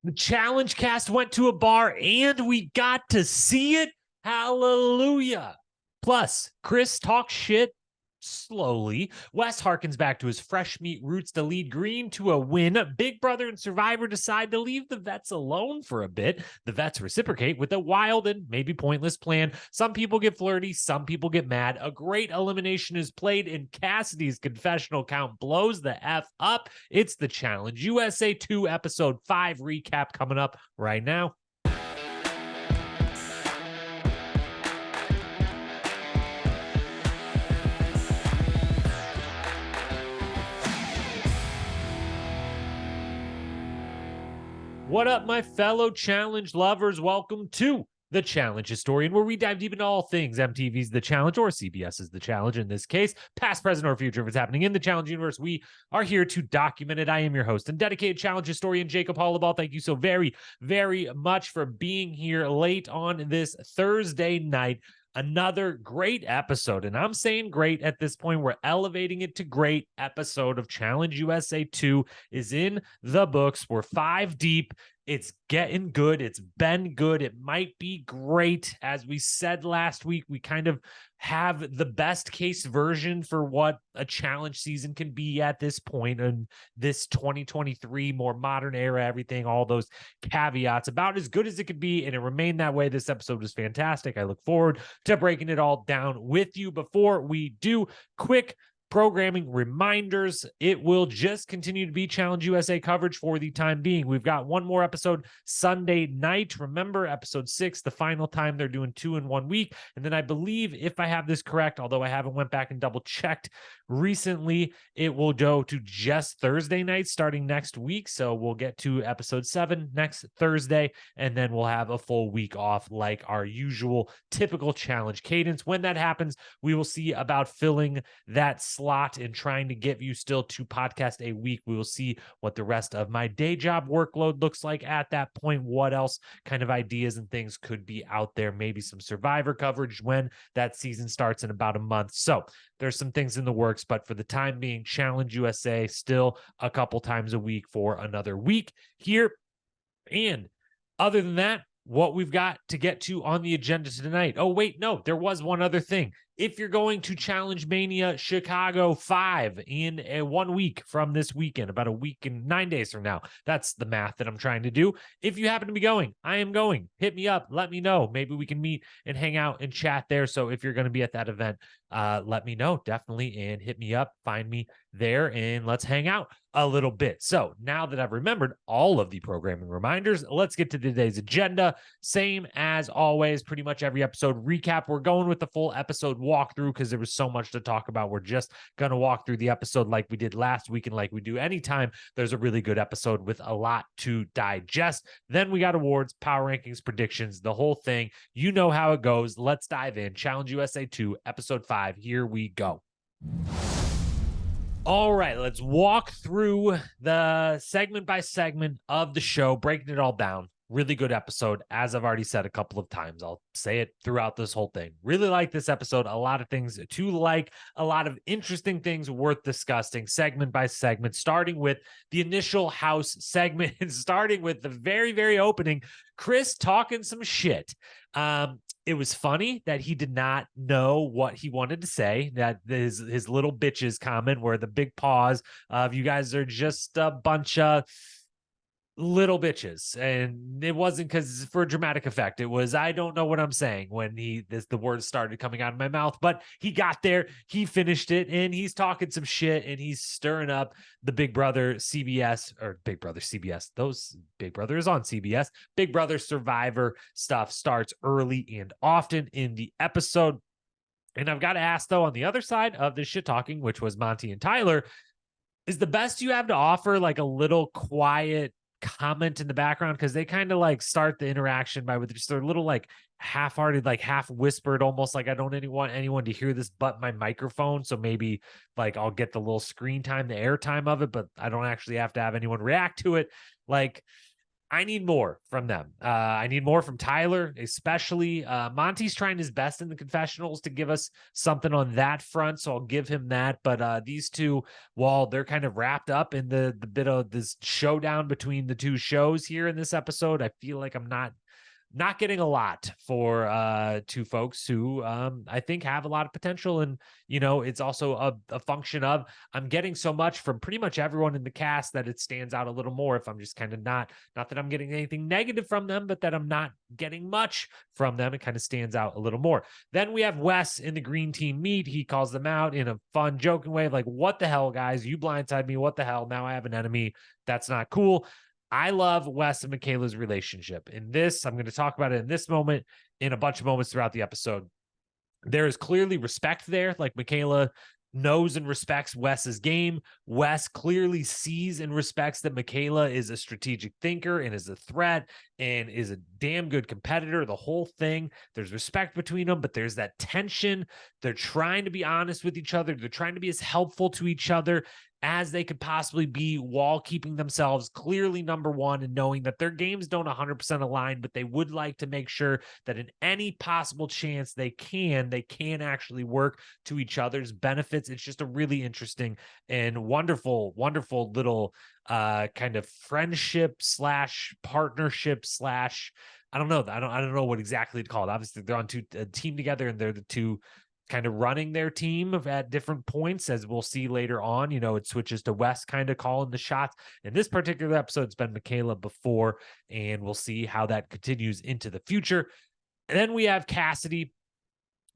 The challenge cast went to a bar and we got to see it. Hallelujah. Plus, Chris talks shit slowly. Wes harkens back to his fresh meat roots to lead Green to a win. Big Brother and Survivor decide to leave the vets alone for a bit. The vets reciprocate with a wild and maybe pointless plan. Some people get flirty, some people get mad. A great elimination is played, and Cassidy's confessional count blows the F up. It's the Challenge USA 2 Episode 5 recap coming up right now. What up, my fellow challenge lovers? Welcome to The Challenge Historian, where we dive deep into all things MTV's The Challenge, or CBS's The Challenge in this case, past, present, or future. If it's happening in the Challenge universe, we are here to document it. I am your host and dedicated Challenge historian, Jacob Hollabaugh. Thank you so very, very much for being here late on this Thursday night. Another great episode, and I'm saying great at this point. We're elevating it to great. Episode of Challenge USA 2 is in the books. We're 5 deep. It's getting good. It's been good. It might be great. As we said last week, we kind of have the best case version for what a challenge season can be at this point in this 2023 more modern era, everything, all those caveats, about as good as it could be, and it remained that way. This episode was fantastic. I look forward to breaking it all down with you. Before we do, quick programming reminders. It will just continue to be Challenge USA coverage for the time being. We've got one more episode Sunday night. Remember, episode 6, the final time they're doing 2 in 1 week. And then I believe, if I have this correct, although I haven't went back and double checked recently, it will go to just Thursday night starting next week. So we'll get to episode 7 next Thursday, and then we'll have a full week off like our usual typical challenge cadence. When that happens, we will see about filling that slot and trying to get you still 2 podcasts a week. We will see what the rest of my day job workload looks like at that point. What else kind of ideas and things could be out there? Maybe some Survivor coverage when that season starts in about a month. So there's some things in the works, but for the time being, Challenge USA still a couple times a week for another week here. And other than that, what we've got to get to on the agenda tonight. Oh, wait, no, there was one other thing. If you're going to Challenge Mania Chicago 5 in 1 week from this weekend, about a week and 9 days from now, that's the math that I'm trying to do. If you happen to be going, I am going. Hit me up. Let me know. Maybe we can meet and hang out and chat there. So if you're going to be at that event, let me know, definitely, and hit me up. Find me there, and let's hang out a little bit. So now that I've remembered all of the programming reminders, let's get to today's agenda. Same as always, pretty much every episode recap. We're going with the full episode walkthrough because there was so much to talk about. We're just going to walk through the episode like we did last week and like we do anytime there's a really good episode with a lot to digest. Then we got awards, power rankings, predictions, the whole thing. You know how it goes. Let's dive in. Challenge USA 2, episode 5. Here we go. All right, let's walk through the segment by segment of the show, breaking it all down. Really good episode, as I've already said a couple of times. I'll say it throughout this whole thing. Really like this episode. A lot of things to like, a lot of interesting things worth discussing, segment by segment, starting with the initial house segment and starting with the very, very opening, Chris talking some shit. It was funny that he did not know what he wanted to say, that his little bitches comment where the big pause of you guys are just a bunch of little bitches, and it wasn't because for dramatic effect. It was, I don't know what I'm saying when the words started coming out of my mouth, but he got there, he finished it, and he's talking some shit, and he's stirring up the Big Brother CBS, or Big Brother CBS, those Big Brother is on CBS. Big Brother Survivor stuff starts early and often in the episode. And I've got to ask, though, on the other side of this shit talking, which was Monty and Tyler, is the best you have to offer like a little quiet comment in the background? Because they kind of like start the interaction by with just their little like half-hearted, like half whispered, almost like I don't want anyone to hear this but my microphone, so maybe like I'll get the little screen time, the airtime of it, but I don't actually have to have anyone react to it. Like, I need more from them. I need more from Tyler, especially. Monty's trying his best in the confessionals to give us something on that front, so I'll give him that. But these two, while they're kind of wrapped up in the bit of this showdown between the two shows here in this episode, I feel like I'm not getting a lot for two folks who I think have a lot of potential. And, it's also a function of I'm getting so much from pretty much everyone in the cast that it stands out a little more if I'm just kind of not that I'm getting anything negative from them, but that I'm not getting much from them. It kind of stands out a little more. Then we have Wes in the green team meet. He calls them out in a fun, joking way of like, what the hell, guys? You blindsided me. What the hell? Now I have an enemy. That's not cool. I love Wes and Michaela's relationship. In this, I'm going to talk about it in this moment, in a bunch of moments throughout the episode. There is clearly respect there. Like Michaela knows and respects Wes's game. Wes clearly sees and respects that Michaela is a strategic thinker and is a threat and is a damn good competitor. The whole thing, there's respect between them, but there's that tension. They're trying to be honest with each other. They're trying to be as helpful to each other as they could possibly be while keeping themselves clearly number one and knowing that their games don't 100% align, but they would like to make sure that in any possible chance they can actually work to each other's benefits. It's just a really interesting and wonderful little kind of friendship slash partnership slash, I don't know. I don't know what exactly to call it. Obviously they're on a team together and they're the two kind of running their team at different points, as we'll see later on. It switches to Wes kind of calling the shots. In this particular episode, it's been Michaela before, and we'll see how that continues into the future. And then we have Cassidy.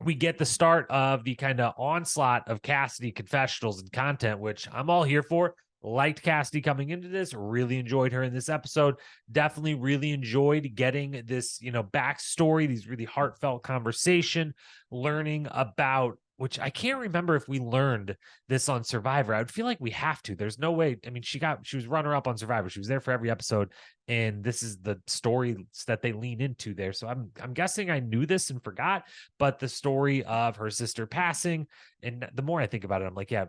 We get the start of the kind of onslaught of Cassidy confessionals and content, which I'm all here for. Liked Cassidy coming into this, really enjoyed her in this episode. Definitely really enjoyed getting this, backstory, these really heartfelt conversation, learning about, which I can't remember if we learned this on Survivor. I would feel like we have to. There's no way. I mean, she was runner up on Survivor. She was there for every episode. And this is the story that they lean into there. So I'm guessing I knew this and forgot, but the story of her sister passing, and the more I think about it, I'm like, yeah,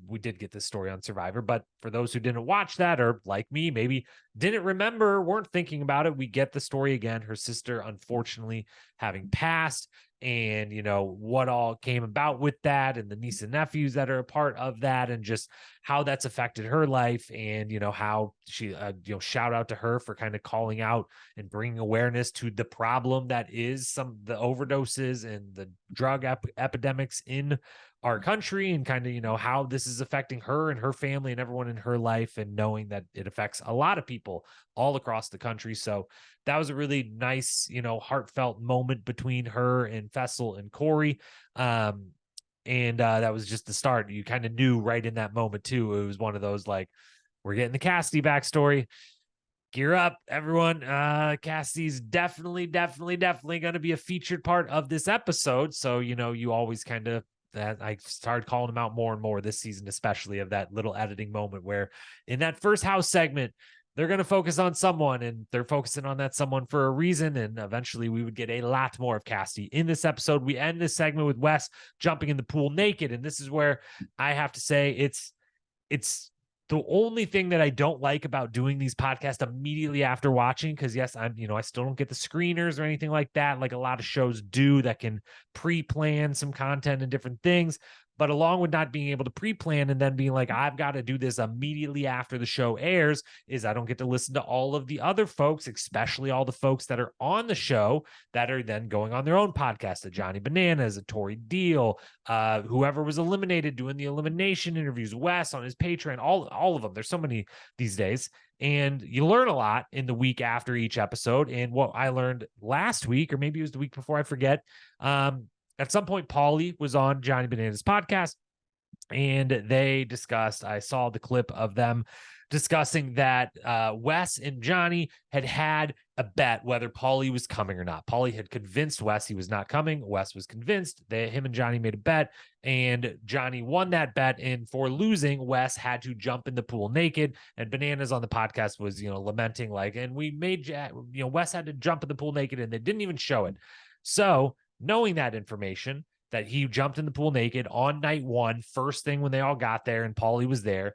we did get this story on Survivor. But for those who didn't watch that, or like me, maybe didn't remember, weren't thinking about it, we get the story again. Her sister, unfortunately, having passed, and what all came about with that, and the niece and nephews that are a part of that, and just how that's affected her life, and how she shout out to her for kind of calling out and bringing awareness to the problem that is the overdoses and the drug epidemics in our country, and kind of how this is affecting her and her family and everyone in her life, and knowing that it affects a lot of people all across the country. So that was a really nice, heartfelt moment between her and Fessel and Corey. And that was just the start. You kind of knew right in that moment too. It was one of those like, we're getting the Cassidy backstory. Gear up, everyone. Cassidy's definitely going to be a featured part of this episode. So, you always kind of, that I started calling him out more and more this season, especially of that little editing moment where in that first house segment, they're going to focus on someone, and they're focusing on that someone for a reason. And eventually we would get a lot more of Cassidy in this episode. We end this segment with Wes jumping in the pool naked. And this is where I have to say it's the only thing that I don't like about doing these podcasts immediately after watching, because yes, I still don't get the screeners or anything like that, like a lot of shows do that can pre-plan some content and different things. But along with not being able to pre-plan and then being like, I've got to do this immediately after the show airs, is I don't get to listen to all of the other folks, especially all the folks that are on the show that are then going on their own podcast, a Johnny Bananas, a Tori Deal, whoever was eliminated doing the elimination interviews, Wes on his Patreon, all of them. There's so many these days. And you learn a lot in the week after each episode. And what I learned last week, or maybe it was the week before, I forget, at some point, Paulie was on Johnny Bananas' podcast, and they discussed, I saw the clip of them discussing that Wes and Johnny had a bet whether Paulie was coming or not. Paulie had convinced Wes he was not coming. Wes was convinced. Him and Johnny made a bet, and Johnny won that bet. And for losing, Wes had to jump in the pool naked. And Bananas on the podcast was, lamenting like, and we made, Wes had to jump in the pool naked, and they didn't even show it. So knowing that information, that he jumped in the pool naked on night one, first thing when they all got there and Paulie was there,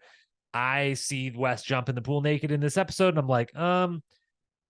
I see Wes jump in the pool naked in this episode, and I'm like,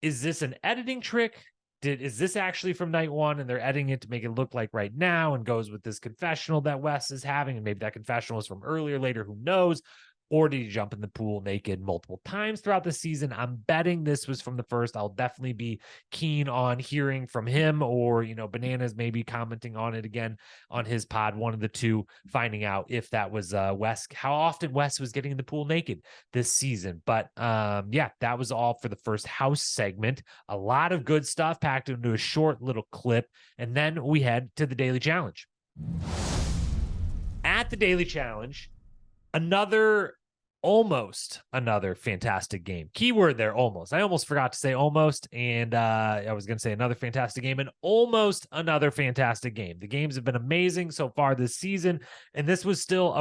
is this an editing trick? Is this actually from night one and they're editing it to make it look like right now and goes with this confessional that Wes is having? And maybe that confessional is from earlier, later, who knows? Or did he jump in the pool naked multiple times throughout the season? I'm betting this was from the first. I'll definitely be keen on hearing from him or, Bananas maybe commenting on it again on his pod, one of the two, finding out if that was Wes, how often Wes was getting in the pool naked this season. But yeah, that was all for the first house segment. A lot of good stuff packed into a short little clip. And then we head to the Daily Challenge. At the Daily Challenge, almost another fantastic game. Keyword there, almost. I almost forgot to say almost, and I was going to say another fantastic game and almost another fantastic game. The games have been amazing so far this season, and this was still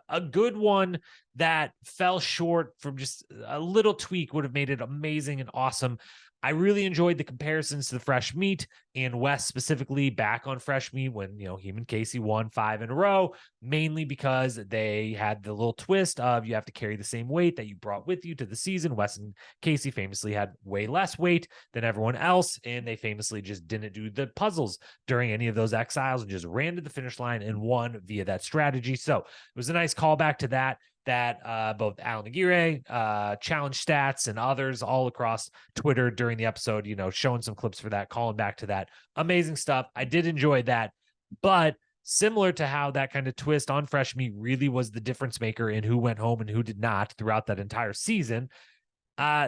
a good one that fell short from just a little tweak would have made it amazing and awesome. I really enjoyed the comparisons to the fresh meat and Wes specifically back on fresh meat when, him and Casey won 5 in a row, mainly because they had the little twist of you have to carry the same weight that you brought with you to the season. Wes and Casey famously had way less weight than everyone else, and they famously just didn't do the puzzles during any of those exiles and just ran to the finish line and won via that strategy. So it was a nice callback to that both Alan Aguirre, Challenge Stats, and others all across Twitter during the episode, showing some clips for that, calling back to that. Amazing stuff. I did enjoy that. But similar to how that kind of twist on fresh meat really was the difference maker in who went home and who did not throughout that entire season,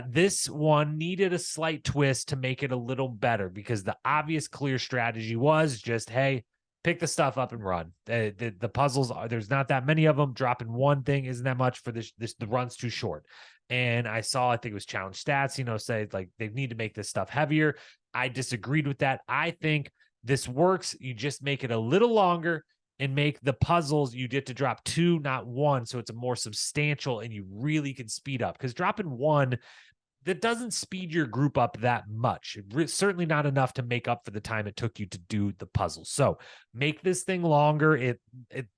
this one needed a slight twist to make it a little better because the obvious clear strategy was just, hey, pick the stuff up and run. The puzzles there's not that many of them. Dropping one thing isn't that much for this. The run's too short. And I think it was Challenge Stats, say like they need to make this stuff heavier. I disagreed with that. I think this works. You just make it a little longer and make the puzzles you get to drop 2, not 1. So it's a more substantial and you really can speed up, because dropping 1, that doesn't speed your group up that much. Certainly not enough to make up for the time it took you to do the puzzle. So make this thing longer. It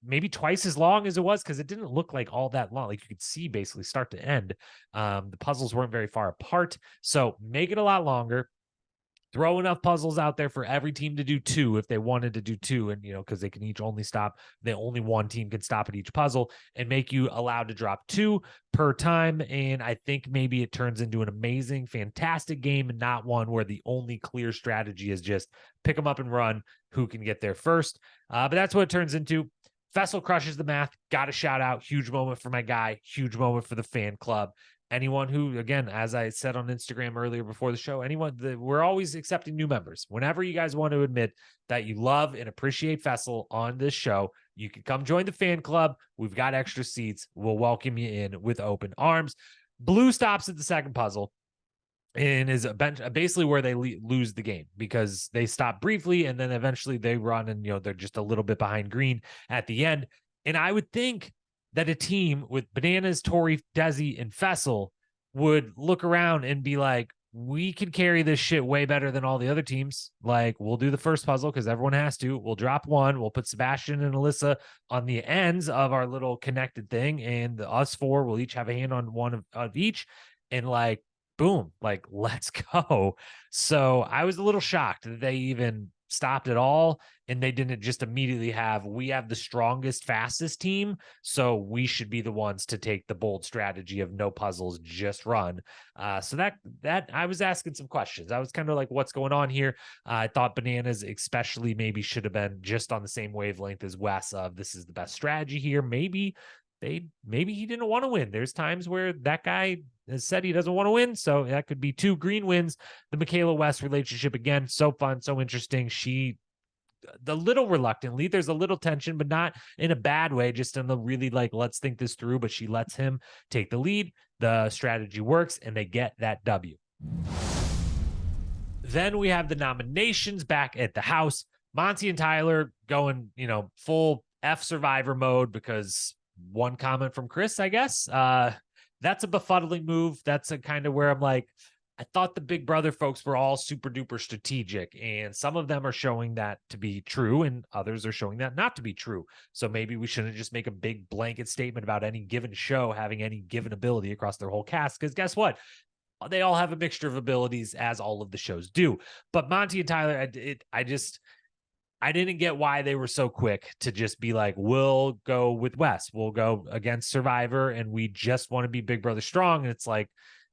maybe twice as long as it was, because it didn't look like all that long. Like you could see basically start to end. The puzzles weren't very far apart. So make it a lot longer. Throw enough puzzles out there for every team to do 2 if they wanted to do 2, and because they can each only stop, only one team can stop at each puzzle, and make you allowed to drop 2 per time. And I think maybe it turns into an amazing, fantastic game, and not one where the only clear strategy is just pick them up and run, who can get there first. But that's what it turns into. Fessel crushes the math. Got a shout out. Huge moment for my guy. Huge moment for the fan club. Anyone who, again, as I said on Instagram earlier before the show, we're always accepting new members. Whenever you guys want to admit that you love and appreciate Fessel on this show, you can come join the fan club. We've got extra seats. We'll welcome you in with open arms. Blue stops at the second puzzle and is basically where they lose the game, because they stop briefly and then eventually they run and, they're just a little bit behind green at the end. And I would think that a team with Bananas, Tori, Desi, and Fessel would look around and be like, we can carry this shit way better than all the other teams. Like, we'll do the first puzzle because everyone has to. We'll drop 1. We'll put Sebastian and Alyssa on the ends of our little connected thing, and us 4 will each have a hand on one of each. And like, boom, like, let's go. So I was a little shocked that they even stopped at all, and they didn't just immediately we have the strongest, fastest team, so we should be the ones to take the bold strategy of no puzzles, just run. So that I was asking some questions. I was kind of like, what's going on here? I thought Bananas especially maybe should have been just on the same wavelength as Wes of this is the best strategy here. Maybe he didn't want to win. There's times where that guy has said he doesn't want to win, so that could be 2 green wins. The Michaela West relationship, again, so fun, so interesting. The little reluctantly, there's a little tension, but not in a bad way, just in the really like, let's think this through, but she lets him take the lead. The strategy works, and they get that W. Then we have the nominations back at the house. Monty and Tyler going, full F Survivor mode because one comment from Chris, I guess. That's a befuddling move. That's a kind of where I'm like, I thought the Big Brother folks were all super duper strategic, and some of them are showing that to be true and others are showing that not to be true. So maybe we shouldn't just make a big blanket statement about any given show having any given ability across their whole cast, because guess what? they all have a mixture of abilities, as all of the shows do. But Monty and Tyler, I didn't get why they were so quick to just be like, we'll go with Wes. We'll go against Survivor, and we just want to be Big Brother strong. And it's like,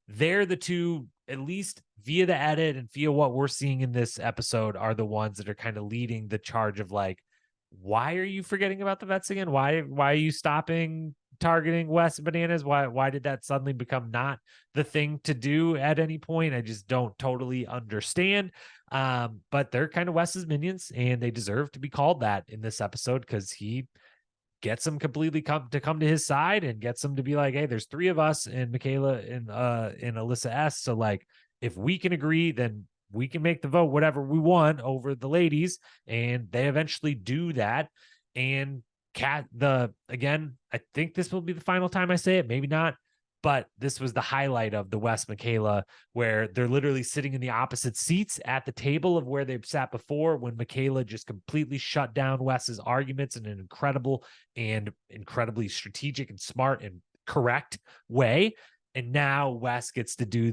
they're the two, at least via the edit and via what we're seeing in this episode, are the ones that are kind of leading the charge of like, why are you forgetting about the vets again? Why are you stopping targeting Wes Bananas? Why did that suddenly become not the thing to do at any point? I just don't totally understand. But they're kind of Wes's minions, and they deserve to be called that in this episode because he gets them completely come to his side and gets them to be like, hey, there's three of us and Michaela and Alyssa S. So like, if we can agree, then we can make the vote whatever we want over the ladies, and they eventually do that. And again, I think this will be the final time I say it, maybe not, but this was the highlight of the Wes Michaela, where they're literally sitting in the opposite seats at the table of where they've sat before, when Michaela just completely shut down Wes's arguments in an incredible and incredibly strategic and smart and correct way. And now Wes gets to do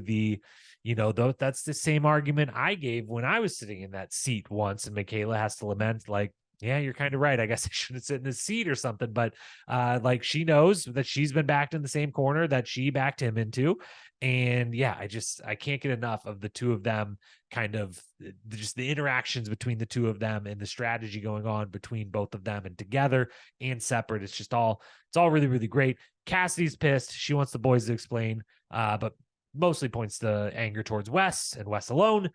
though that's the same argument I gave when I was sitting in that seat once, and Michaela has to lament like, yeah, you're kind of right. I guess I shouldn't sit in this seat or something. But like, she knows that she's been backed in the same corner that she backed him into. And yeah, I can't get enough of the two of them, kind of just the interactions between the two of them and the strategy going on between both of them, and together and separate. It's all really, really great. Cassidy's pissed. She wants the boys to explain, but mostly points to anger towards Wes and Wes alone.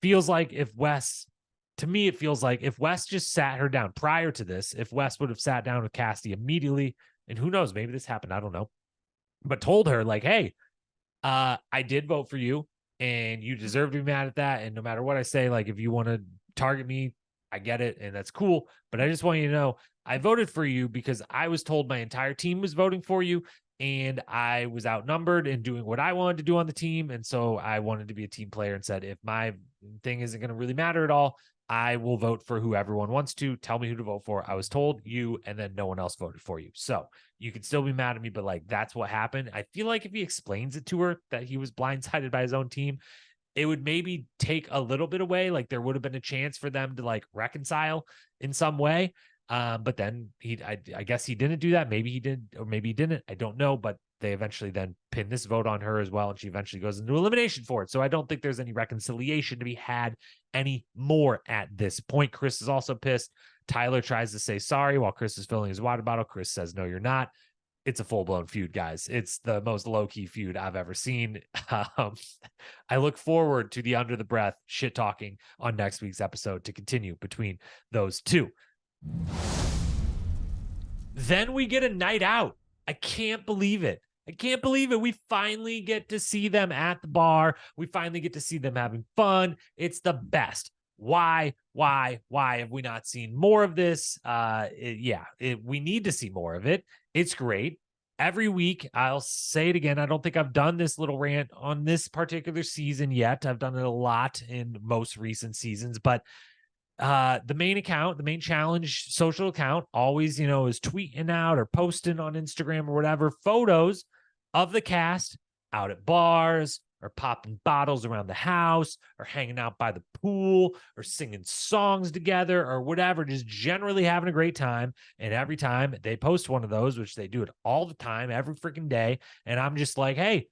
Feels like to me, it feels like if Wes just sat her down prior to this, if Wes would have sat down with Cassidy immediately, and who knows, maybe this happened, I don't know, but told her like, hey, I did vote for you and you deserve to be mad at that. And no matter what I say, like, if you want to target me, I get it. And that's cool. But I just want you to know, I voted for you because I was told my entire team was voting for you, and I was outnumbered and doing what I wanted to do on the team. And so I wanted to be a team player and said, if my thing isn't going to really matter at all, I will vote for who everyone wants to. Tell me who to vote for. I was told you, and then no one else voted for you. So you could still be mad at me, but like, that's what happened. I feel like if he explains it to her that he was blindsided by his own team, it would maybe take a little bit away. Like, there would have been a chance for them to like reconcile in some way. But then I guess he didn't do that. Maybe he did, or maybe he didn't. I don't know, but they eventually then pin this vote on her as well, and she eventually goes into elimination for it. So I don't think there's any reconciliation to be had anymore at this point. Chris is also pissed. Tyler tries to say sorry while Chris is filling his water bottle. Chris says, no, you're not. It's a full-blown feud, guys. It's the most low-key feud I've ever seen. I look forward to the under the breath shit talking on next week's episode to continue between those two. Then we get a night out. I can't believe it. We finally get to see them at the bar. We finally get to see them having fun. It's the best. Why have we not seen more of this? We need to see more of it. It's great. Every week, I'll say it again. I don't think I've done this little rant on this particular season yet. I've done it a lot in most recent seasons, but the main challenge social account always, is tweeting out or posting on Instagram or whatever photos of the cast out at bars, or popping bottles around the house, or hanging out by the pool, or singing songs together, or whatever, just generally having a great time. And every time they post one of those, which they do it all the time, every freaking day, and I'm just like, hey,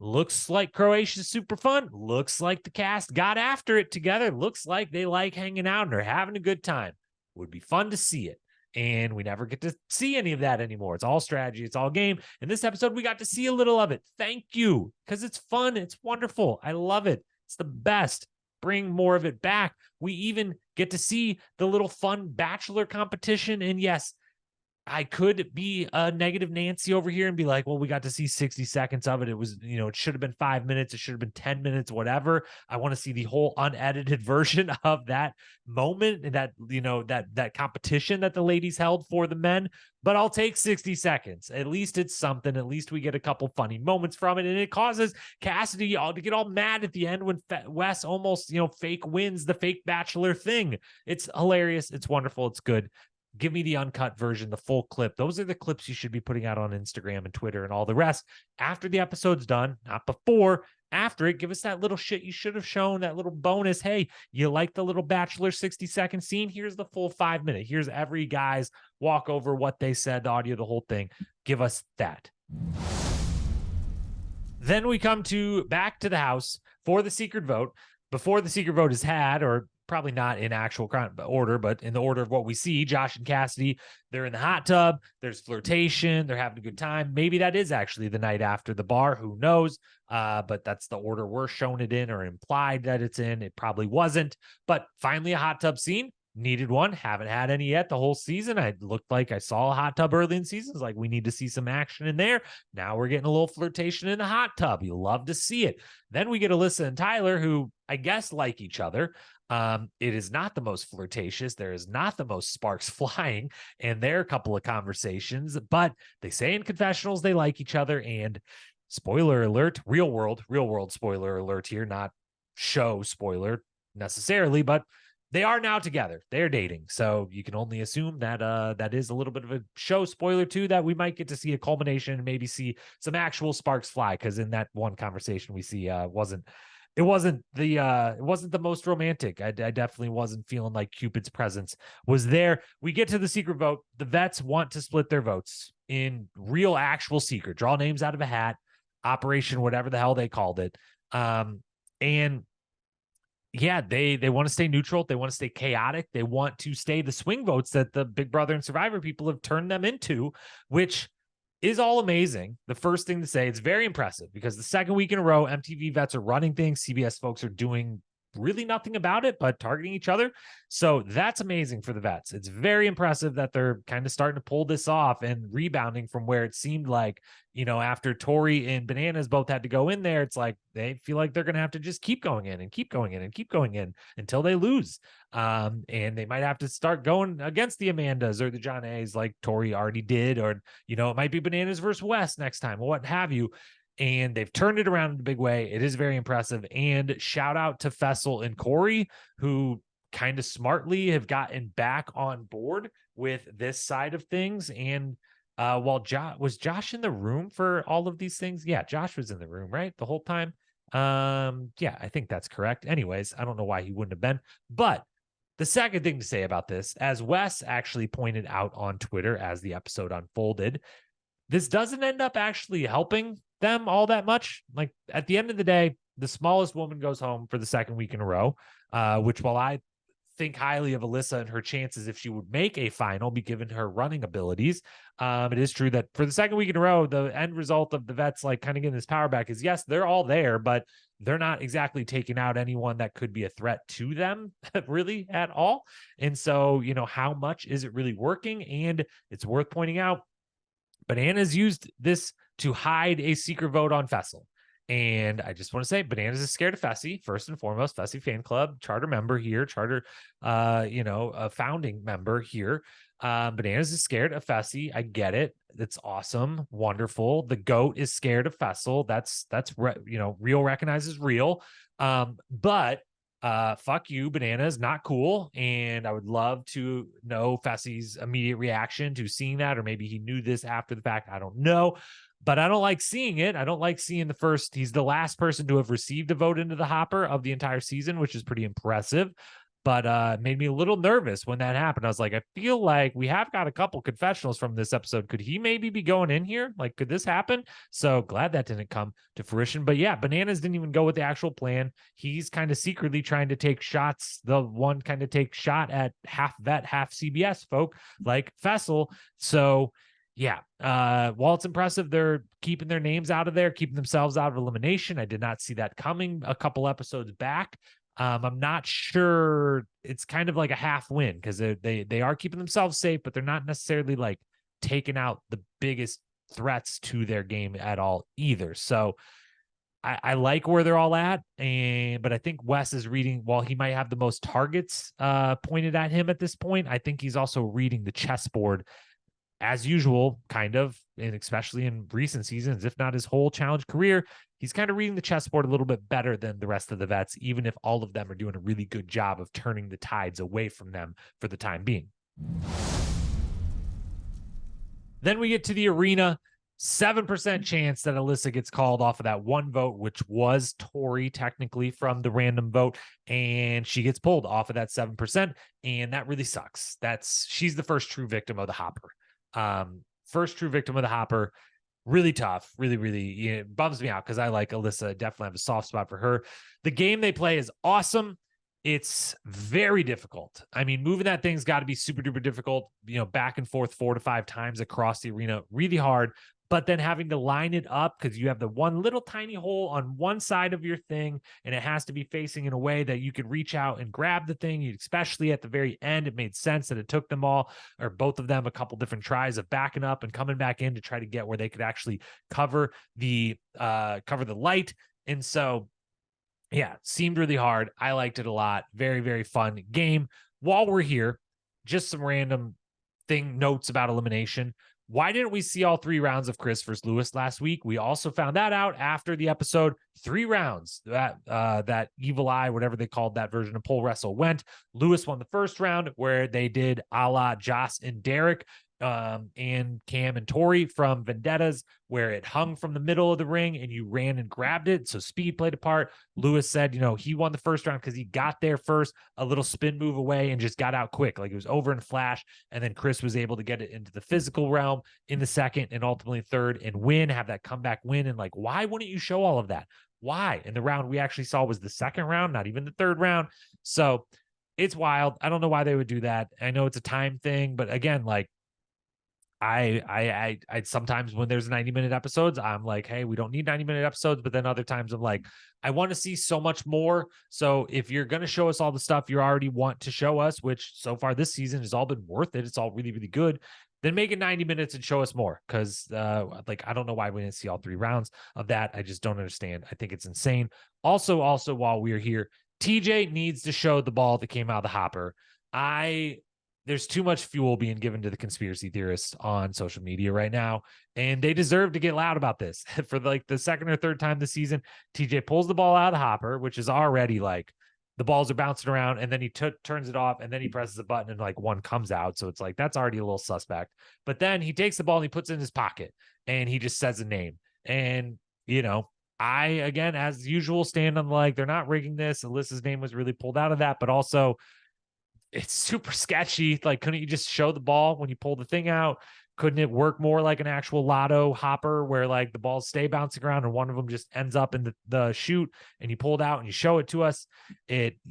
looks like Croatia's super fun. Looks like the cast got after it together. Looks like they like hanging out and are having a good time. Would be fun to see it. And we never get to see any of that anymore. It's all strategy. It's all game. In this episode, we got to see a little of it. Thank you. Because it's fun. It's wonderful. I love it. It's the best. Bring more of it back. We even get to see the little fun bachelor competition. And yes, I could be a negative Nancy over here and be like, well, we got to see 60 seconds of it. It was, it should have been 5 minutes. It should have been 10 minutes, whatever. I want to see the whole unedited version of that moment, and that competition that the ladies held for the men, but I'll take 60 seconds. At least it's something. At least we get a couple funny moments from it. And it causes Cassidy to get all mad at the end when Wes almost, fake wins the fake bachelor thing. It's hilarious. It's wonderful. It's good. Give me the uncut version, the full clip. Those are the clips you should be putting out on Instagram and Twitter and all the rest after the episode's done, not before. after it, give us that little shit you should have shown, that little bonus. Hey, you like the little Bachelor 60-second scene? Here's the full 5-minute. Here's every guy's walk over what they said, the audio, the whole thing. Give us that. Then we come back to the house for the secret vote. Before the secret vote is had, or probably not in actual order, but in the order of what we see, Josh and Cassidy, they're in the hot tub. There's flirtation. They're having a good time. Maybe that is actually the night after the bar. Who knows? But that's the order we're shown it in, or implied that it's in. It probably wasn't. But finally, a hot tub scene. Needed one. Haven't had any yet the whole season. I looked like I saw a hot tub early in seasons. Like, we need to see some action in there. Now we're getting a little flirtation in the hot tub. You love to see it. Then we get Alyssa and Tyler, who I guess like each other. It is not the most flirtatious. There is not the most sparks flying, and there are a couple of conversations, but they say in confessionals they like each other. And spoiler alert, real world spoiler alert here, not show spoiler necessarily, but they are now together. They're dating. So you can only assume that that is a little bit of a show spoiler too, that we might get to see a culmination and maybe see some actual sparks fly. Because in that one conversation we see it wasn't the most romantic. I definitely wasn't feeling like Cupid's presence was there. We get to the secret vote. The vets want to split their votes in real actual secret, draw names out of a hat, operation, whatever the hell they called it. And yeah, they want to stay neutral. They want to stay chaotic. They want to stay the swing votes that the Big Brother and Survivor people have turned them into, which is all amazing. The first thing to say, it's very impressive, because the second week in a row, MTV vets are running things. CBS folks are doing really nothing about it, but targeting each other. So that's amazing for the vets. It's very impressive that they're kind of starting to pull this off and rebounding from where it seemed like, after Tori and Bananas both had to go in there, it's like they feel like they're going to have to just keep going in and keep going in and keep going in until they lose. And they might have to start going against the Amandas or the John A's like Tori already did, or, it might be Bananas versus West next time, or what have you. And they've turned it around in a big way. It is very impressive. And shout out to Fessel and Corey, who kind of smartly have gotten back on board with this side of things. And while was Josh in the room for all of these things? Yeah, Josh was in the room, right? The whole time. Yeah, I think that's correct. Anyways, I don't know why he wouldn't have been. But the second thing to say about this, as Wes actually pointed out on Twitter as the episode unfolded, this doesn't end up actually helping them all that much. Like, at the end of the day, the smallest woman goes home for the second week in a row, which, while I think highly of Alyssa and her chances if she would make a final, be given her running abilities, it is true that for the second week in a row, the end result of the vets like kind of getting this power back is, yes, they're all there, but they're not exactly taking out anyone that could be a threat to them really at all. And so, how much is it really working? And it's worth pointing out, Bananas used this to hide a secret vote on Fessel. And I just want to say, Bananas is scared of Fessy, first and foremost. Fessy fan club, charter member here, a founding member here. Bananas is scared of Fessy. I get it. That's awesome. Wonderful. The goat is scared of Fessel. That's real recognizes real. But fuck you, Bananas, not cool. And I would love to know Fessy's immediate reaction to seeing that, or maybe he knew this after the fact. I don't know, but I don't like seeing it. I don't like seeing he's the last person to have received a vote into the hopper of the entire season, which is pretty impressive. But it made me a little nervous when that happened. I was like, I feel like we have got a couple confessionals from this episode. Could he maybe be going in here? Like, could this happen? So glad that didn't come to fruition. But yeah, Bananas didn't even go with the actual plan. He's kind of secretly trying to take shots. The one kind of take shot at half vet, half CBS folk like Fessel. So yeah, while it's impressive, they're keeping their names out of there, keeping themselves out of elimination. I did not see that coming a couple episodes back. I'm not sure. It's kind of like a half win, because they are keeping themselves safe, but they're not necessarily like taking out the biggest threats to their game at all either. So I like where they're all at, but I think Wes is reading, while he might have the most targets pointed at him at this point, I think he's also reading the chessboard as usual, kind of, and especially in recent seasons, if not his whole challenge career. He's kind of reading the chessboard a little bit better than the rest of the vets, even if all of them are doing a really good job of turning the tides away from them for the time being. Then we get to the arena. 7% chance that Alyssa gets called off of that one vote, which was Tori technically from the random vote, and she gets pulled off of that 7%, and that really sucks. She's the first true victim of the hopper. First true victim of the hopper. Really tough, really, it bums me out because I like Alyssa, definitely have a soft spot for her. The game they play is awesome. It's very difficult. I mean, moving that thing's got to be super duper difficult, back and forth 4 to 5 times across the arena, really hard. But then having to line it up because you have the one little tiny hole on one side of your thing, and it has to be facing in a way that you could reach out and grab the thing. Especially at the very end, it made sense that it took them all, or both of them, a couple different tries of backing up and coming back in to try to get where they could actually cover the light. And so, yeah, seemed really hard. I liked it a lot. Very, very fun game. While we're here, just some random notes about elimination. Why didn't we see all 3 rounds of Chris versus Lewis last week? We also found that out after the episode. 3 rounds that Evil Eye, whatever they called that version of pole wrestle, went. Lewis won the first round where they did a la Joss and Derek, and Cam and Tori from Vendettas, where it hung from the middle of the ring and you ran and grabbed it. So speed played a part. Lewis said, he won the first round because he got there first, a little spin move away, and just got out quick. Like it was over in a flash. And then Chris was able to get it into the physical realm in the second and ultimately third and win, have that comeback win. And like, why wouldn't you show all of that? Why? And the round we actually saw was the second round, not even the third round. So it's wild. I don't know why they would do that. I know it's a time thing, but again, like, I sometimes when there's 90-minute episodes, I'm like, hey, we don't need 90-minute episodes. But then other times I'm like, I want to see so much more. So if you're going to show us all the stuff you already want to show us, which so far this season has all been worth it, it's all really, really good, then make it 90 minutes and show us more. Because I don't know why we didn't see all 3 rounds of that. I just don't understand. I think it's insane. Also, while we're here, TJ needs to show the ball that came out of the hopper. There's too much fuel being given to the conspiracy theorists on social media right now, and they deserve to get loud about this. For like the second or third time this season, TJ pulls the ball out of the hopper, which is already like the balls are bouncing around, and then he turns it off, and then he presses a button and like one comes out. So it's like, that's already a little suspect. But then he takes the ball and he puts it in his pocket and he just says a name. And, I, again, as usual, stand on like, they're not rigging this. Alyssa's name was really pulled out of that, but also it's super sketchy. Like, couldn't you just show the ball when you pull the thing out? Couldn't it work more like an actual lotto hopper where like the balls stay bouncing around and one of them just ends up in the chute and you pull it out and you show it to us? There's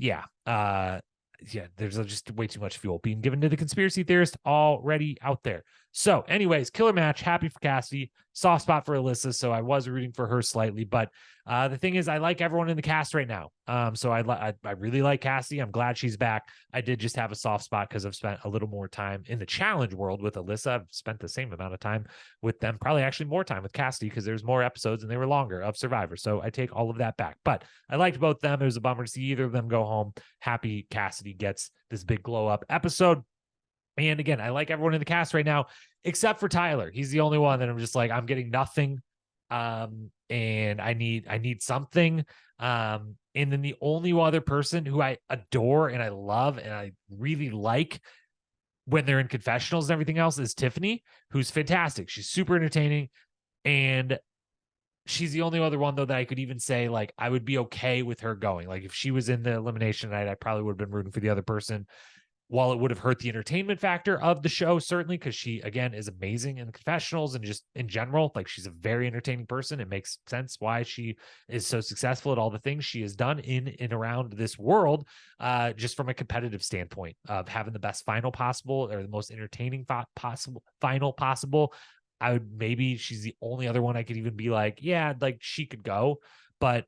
just way too much fuel being given to the conspiracy theorist already out there. So anyways, killer match. Happy for Cassidy. Soft spot for Alyssa. So I was rooting for her slightly, but the thing is, I like everyone in the cast right now. So I really like Cassidy. I'm glad she's back. I did just have a soft spot because I've spent a little more time in the challenge world with Alyssa. I've spent the same amount of time with them, probably actually more time with Cassidy because there's more episodes and they were longer of Survivor. So I take all of that back, but I liked both of them. It was a bummer to see either of them go home. Happy Cassidy gets this big glow up episode. And again, I like everyone in the cast right now, except for Tyler. He's the only one that I'm just like, I'm getting nothing. And I need something. And then the only other person who I adore and I love and I really like when they're in confessionals and everything else is Tiffany, who's fantastic. She's super entertaining. And she's the only other one, though, that I could even say, like, I would be okay with her going. Like, if she was in the elimination night, I probably would have been rooting for the other person. While it would have hurt the entertainment factor of the show, certainly, because she, again, is amazing in the confessionals and just in general, like she's a very entertaining person. It makes sense why she is so successful at all the things she has done in and around this world, just from a competitive standpoint of having the best final possible or the most entertaining final possible. Maybe she's the only other one I could even be like, yeah, like she could go, but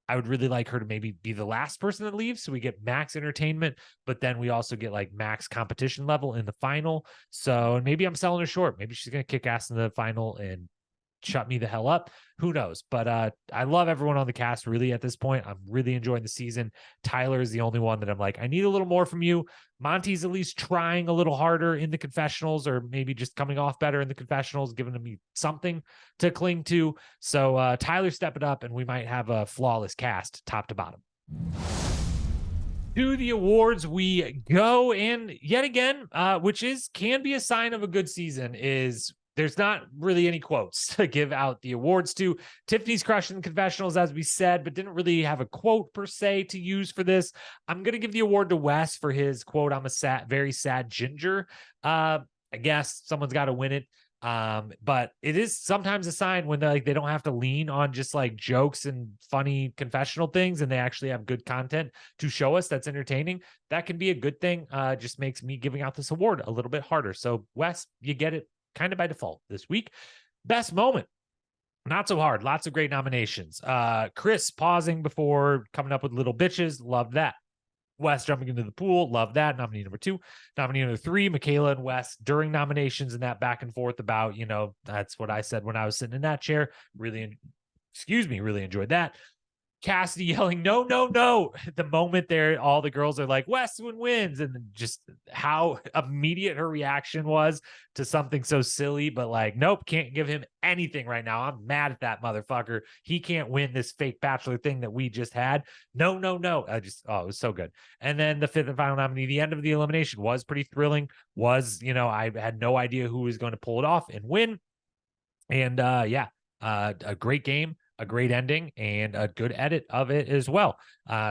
I would really like her to maybe be the last person that leaves. So we get max entertainment, but then we also get like max competition level in the final. So maybe I'm selling her short. Maybe she's going to kick ass in the final and shut me the hell up. Who knows? But I love everyone on the cast really at this point. I'm really enjoying the season. Tyler is the only one that I'm like, I need a little more from you. Monty's at least trying a little harder in the confessionals, or maybe just coming off better in the confessionals, giving me something to cling to. So Tyler, step it up and we might have a flawless cast top to bottom. To the awards we go, and yet again, which can be a sign of a good season, is there's not really any quotes to give out the awards to. Tiffany's crushing confessionals, as we said, but didn't really have a quote per se to use for this. I'm going to give the award to Wes for his quote, "I'm a very sad ginger." I guess someone's got to win it. But it is sometimes a sign when they don't have to lean on just like jokes and funny confessional things, and they actually have good content to show us that's entertaining. That can be a good thing. Just makes me giving out this award a little bit harder. So Wes, you get it kind of by default this week. Best moment, not so hard. Lots of great nominations. Chris pausing before coming up with little bitches. Love that. Wes jumping into the pool. Love that. Nominee number 2. Nominee number 3, Michaela and Wes during nominations and that back and forth about, that's what I said when I was sitting in that chair. Really enjoyed that. Cassidy yelling, "No, no, no." The moment there, all the girls are like, "Westwood wins." And just how immediate her reaction was to something so silly, but like, nope, can't give him anything right now. I'm mad at that motherfucker. He can't win this fake bachelor thing that we just had. No, no, no. It was so good. And then the 5th and final nominee, the end of the elimination was pretty thrilling. I had no idea who was going to pull it off and win. And a great game, a great ending, and a good edit of it as well.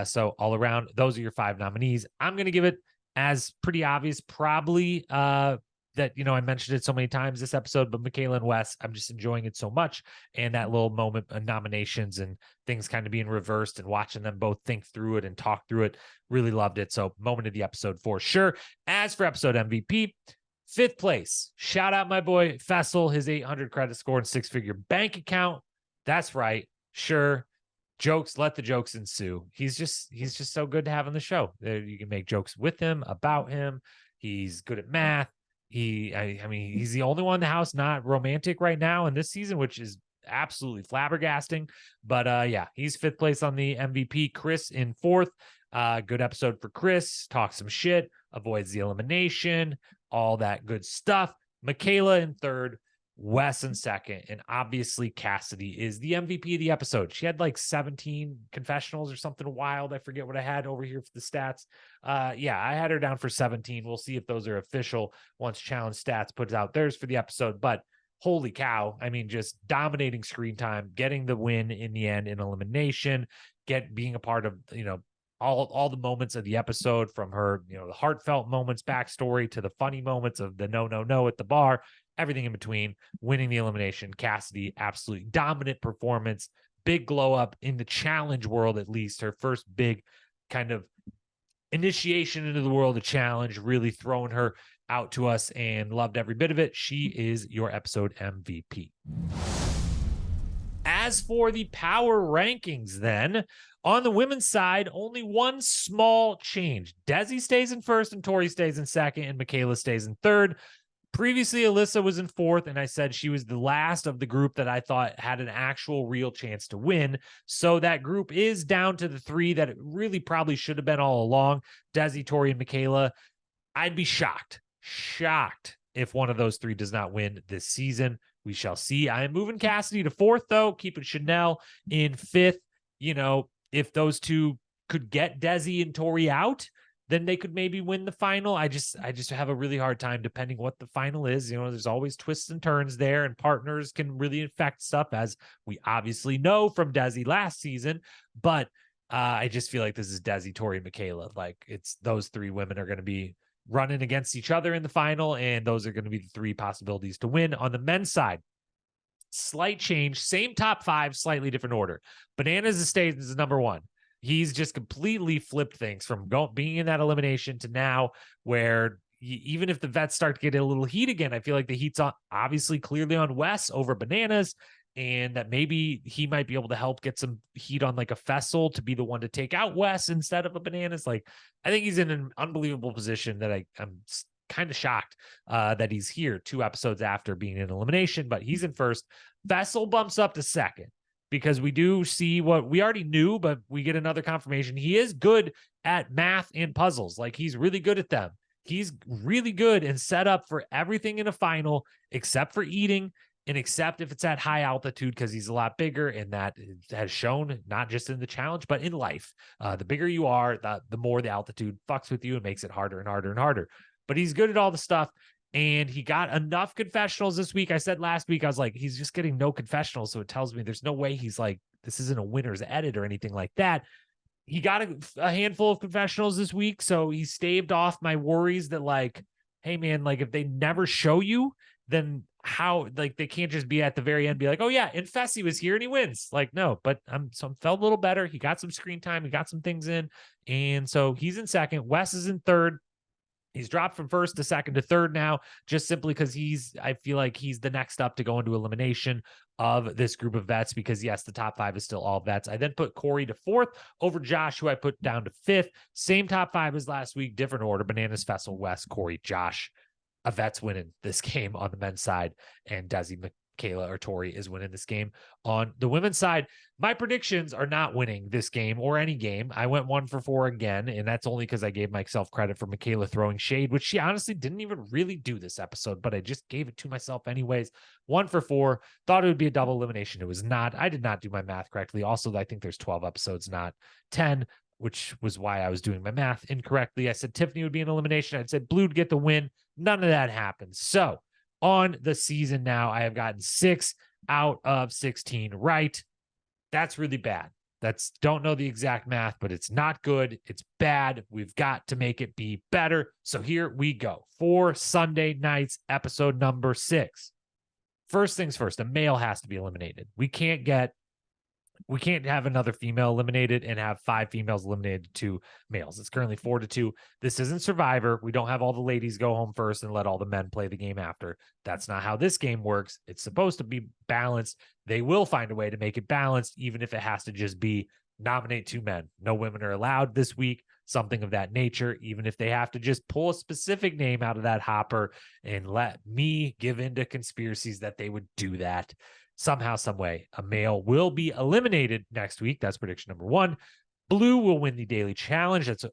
So all around, those are your 5 nominees. I'm going to give it as pretty obvious, probably that, I mentioned it so many times this episode, but Michaela and Wes, I'm just enjoying it so much. And that little moment of nominations and things kind of being reversed and watching them both think through it and talk through it, really loved it. So moment of the episode for sure. As for episode MVP, 5th place, shout out my boy Fessel, his 800 credit score and 6-figure bank account. That's right. Sure. Jokes, let the jokes ensue. He's just so good to have on the show. You can make jokes with him, about him. He's good at math. He's the only one in the house not romantic right now in this season, which is absolutely flabbergasting. But he's 5th place on the MVP. Chris in 4th. Good episode for Chris. Talk some shit, avoids the elimination, all that good stuff. Michaela in 3rd. Wes in 2nd, and obviously Cassidy is the MVP of the episode. She had like 17 confessionals or something wild. I forget what I had over here for the stats. I had her down for 17. We'll see if those are official once Challenge Stats puts out theirs for the episode. But holy cow, just dominating screen time, getting the win in the end in elimination, being a part of, all the moments of the episode, from her, the heartfelt moments backstory to the funny moments of the no at the bar, everything in between, winning the elimination. Cassidy, absolutely dominant performance, big glow up in the challenge world, at least her first big kind of initiation into the world of challenge, really throwing her out to us, and loved every bit of it. She is your episode MVP. As for the power rankings, then, on the women's side, only one small change. Desi stays in 1st and Tori stays in 2nd, and Michaela stays in 3rd. Previously, Alyssa was in 4th, and I said she was the last of the group that I thought had an actual real chance to win. So that group is down to the 3 that it really probably should have been all along, Desi, Tori, and Michaela. I'd be shocked if one of those 3 does not win this season. We shall see. I am moving Cassidy to 4th, though, keeping Chanel in 5th. If those 2 could get Desi and Tori out, then they could maybe win the final. I just have a really hard time, depending what the final is. There's always twists and turns there, and partners can really affect stuff, as we obviously know from Desi last season. But I just feel like this is Desi, Tori, and Michaela. Like, it's those 3 women are going to be running against each other in the final, and those are going to be the 3 possibilities to win. On the men's side, slight change, same top 5, slightly different order. Bananas stays as number 1. He's just completely flipped things from being in that elimination to now, where even if the vets start to get a little heat again, I feel like the heat's obviously clearly on Wes over Bananas, and that maybe he might be able to help get some heat on like a Fessel to be the one to take out Wes instead of a Bananas. Like, I think he's in an unbelievable position that I'm kind of shocked that he's here 2 episodes after being in elimination, but he's in 1st. Fessel bumps up to 2nd, because we do see what we already knew, but we get another confirmation. He is good at math and puzzles. Like, he's really good at them. He's really good and set up for everything in a final, except for eating, and except if it's at high altitude, because he's a lot bigger, and that has shown not just in the challenge, but in life. The bigger you are, the more the altitude fucks with you and makes it harder and harder and harder. But he's good at all the stuff. And he got enough confessionals this week. I said last week, I was like, he's just getting no confessionals. So it tells me there's no way he's like, this isn't a winner's edit or anything like that. He got a handful of confessionals this week. So he staved off my worries that like, hey man, like if they never show you, then how, like they can't just be at the very end, be like, oh yeah, and Fessy was here and he wins. Like, no, but I'm felt a little better. He got some screen time. He got some things in. And so he's in second. Wes is in third. He's dropped from first to second to third now, just simply because I feel like he's the next up to go into elimination of this group of vets because, yes, the top 5 is still all vets. I then put Corey to fourth over Josh, who I put down to fifth. Same top 5 as last week, different order. Bananas, Fessel, Wes, Corey, Josh. A vet's winning this game on the men's side, and Desi, Michaela, or Tori is winning this game on the women's side. My predictions are not winning this game or any game. I went 1 for 4 again, and that's only because I gave myself credit for Michaela throwing shade, which she honestly didn't even really do this episode, but I just gave it to myself anyways. 1 for 4. Thought it would be a double elimination. It was not. I did not do my math correctly. Also, I think there's 12 episodes, not 10, which was why I was doing my math incorrectly. I said Tiffany would be an elimination. I said Blue would get the win. None of that happened. So on the season now, I have gotten 6 out of 16 right. That's really bad. Don't know the exact math, but it's not good. It's bad. We've got to make it be better. So here we go for Sunday night's episode number 6. First things first, a male has to be eliminated. We can't have another female eliminated and have 5 females eliminated, 2 males. It's currently 4-2. This isn't Survivor. We don't have all the ladies go home first and let all the men play the game after. That's not how this game works. It's supposed to be balanced. They will find a way to make it balanced, even if it has to just be nominate 2 men. No women are allowed this week, something of that nature, even if they have to just pull a specific name out of that hopper and let me give into conspiracies that they would do that. Somehow, some way, a male will be eliminated next week. That's prediction number 1. Blue will win the daily challenge. That's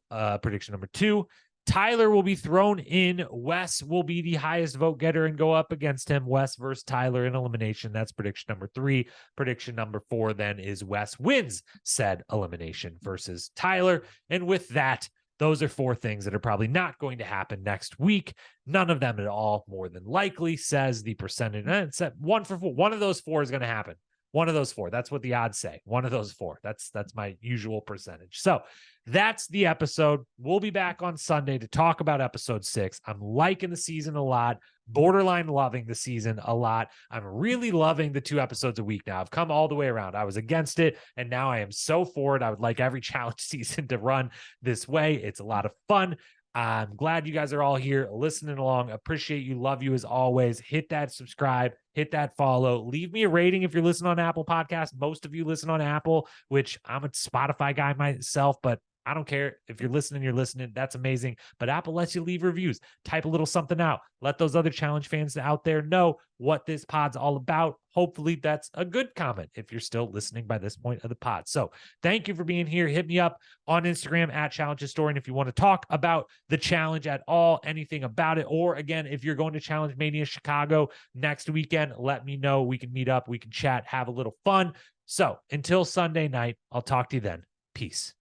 prediction number 2. Tyler will be thrown in. Wes will be the highest vote getter and go up against him. Wes versus Tyler in elimination. That's prediction number 3. Prediction number 4 then is Wes wins said elimination versus Tyler. And with that, those are 4 things that are probably not going to happen next week. None of them at all, more than likely, says the percentage. It's at 1 for 4. One of those 4 is going to happen. One of those 4. That's what the odds say. One of those 4. That's my usual percentage. So that's the episode. We'll be back on Sunday to talk about episode 6. I'm liking the season a lot. Borderline loving the season a lot. I'm really loving the 2 episodes a week now. I've come all the way around. I was against it, and now I am so for it. I would like every challenge season to run this way. It's a lot of fun. I'm glad you guys are all here listening along. Appreciate you. Love you as always. Hit that subscribe, hit that follow, leave me a rating if you're listening on Apple Podcasts. Most of you listen on Apple, which I'm a Spotify guy myself, but I don't care if you're listening, that's amazing. But Apple lets you leave reviews, type a little something out, let those other challenge fans out there know what this pod's all about. Hopefully that's a good comment if you're still listening by this point of the pod. So thank you for being here. Hit me up on Instagram at Challenge Historian if you want to talk about the challenge at all, anything about it. Or again, if you're going to Challenge Mania Chicago next weekend, let me know. We can meet up, we can chat, have a little fun. So until Sunday night, I'll talk to you then. Peace.